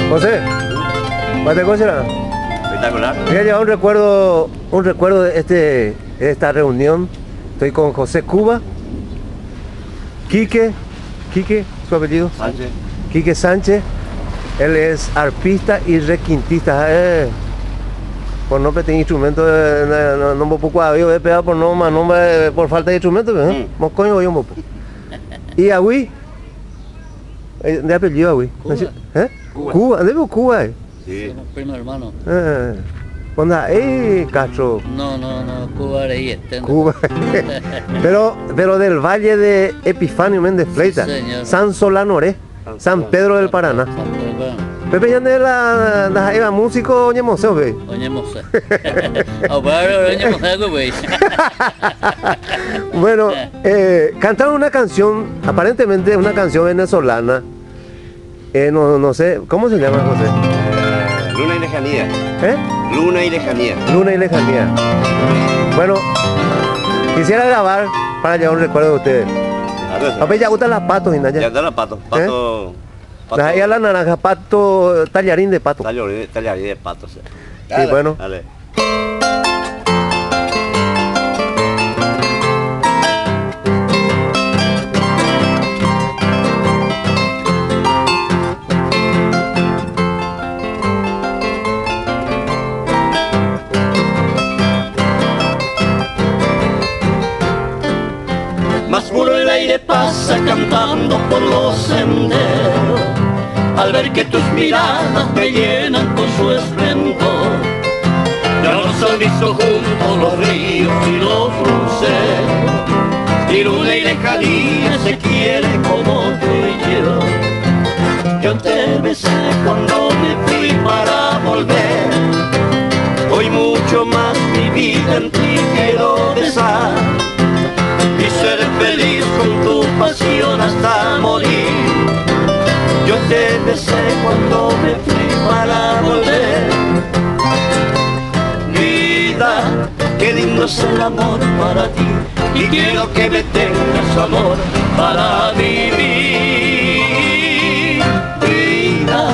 José, ¿cuál te considera? Espectacular. Voy a llevar un recuerdo de esta reunión. Estoy con José Cuba, Quique, su apellido, Sánchez. Quique Sánchez. Él es arpista y requintista. Por no tener instrumentos, no me puedo haber pegado por falta de instrumentos, ¿no? Moscoño voy un poco. Y Agüí, de apellido Agüí. Cuba. Cuba, ¿dónde vivo Cuba? Sí. Somos primos hermanos. ¿Cuándo? Castro. No, Cuba era ahí. Cuba. pero del Valle de Epifanio Méndez Fleita, señor. San Solanoré, San Pedro del Paraná. Pepe ya de la era músico oye museo, ve. Oye, moza. Oye, moza, güey. Bueno, cantaron una canción, aparentemente una canción venezolana. No sé, ¿cómo se llama, José? Luna y lejanía. Luna y lejanía. Bueno, quisiera grabar para llevar un recuerdo de ustedes. A ver, ya gustan las patos, Inaya. Ya está la pato. Pato. Ahí a la naranja, pato, tallarín de pato. Tallarín de pato. Sí. Y bueno. Dale. Más puro el aire pasa cantando por los senderos, al ver que tus miradas me llenan con su esplendor. Ya nos han visto juntos los ríos y los luceros, y luna y lejanía se quiere como tú y yo. Yo te besé cuando me fui para volver, hoy mucho más mi vida en ti quiero besar y ser feliz con tu pasión hasta morir. Yo te besé cuando me fui para volver. Vida, qué lindo es el amor para ti, y quiero que me tengas amor para vivir. Vida,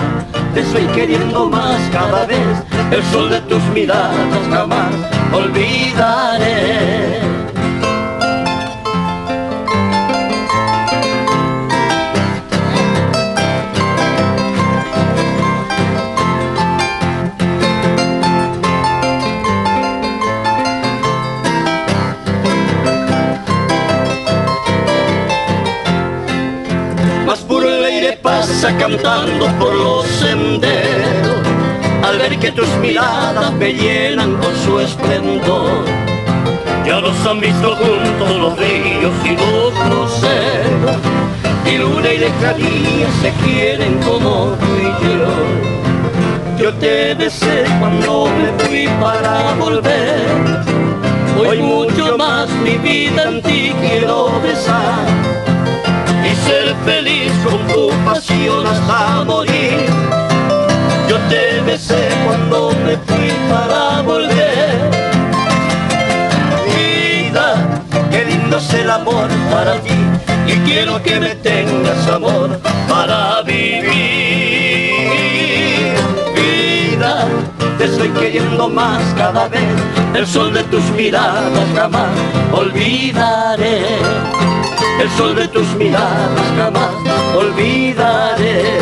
te estoy queriendo más cada vez, el sol de tus miradas jamás olvidaré. Más puro el aire pasa cantando por los senderos, al ver que tus miradas me llenan con su esplendor. Ya los han visto juntos los ríos y los luceros, y luna y lejanía se quieren como tú y yo. Yo te besé cuando me fui para volver, hoy mucho más mi vida en ti quiero besar y ser feliz con tu pasión hasta morir. Yo te besé cuando me fui para volver. Vida, qué lindo es el amor para ti, y quiero que me tengas amor para vivir. Vida, te estoy queriendo más cada vez, el sol de tus miradas jamás olvidaré. El sol de tus miradas jamás olvidaré.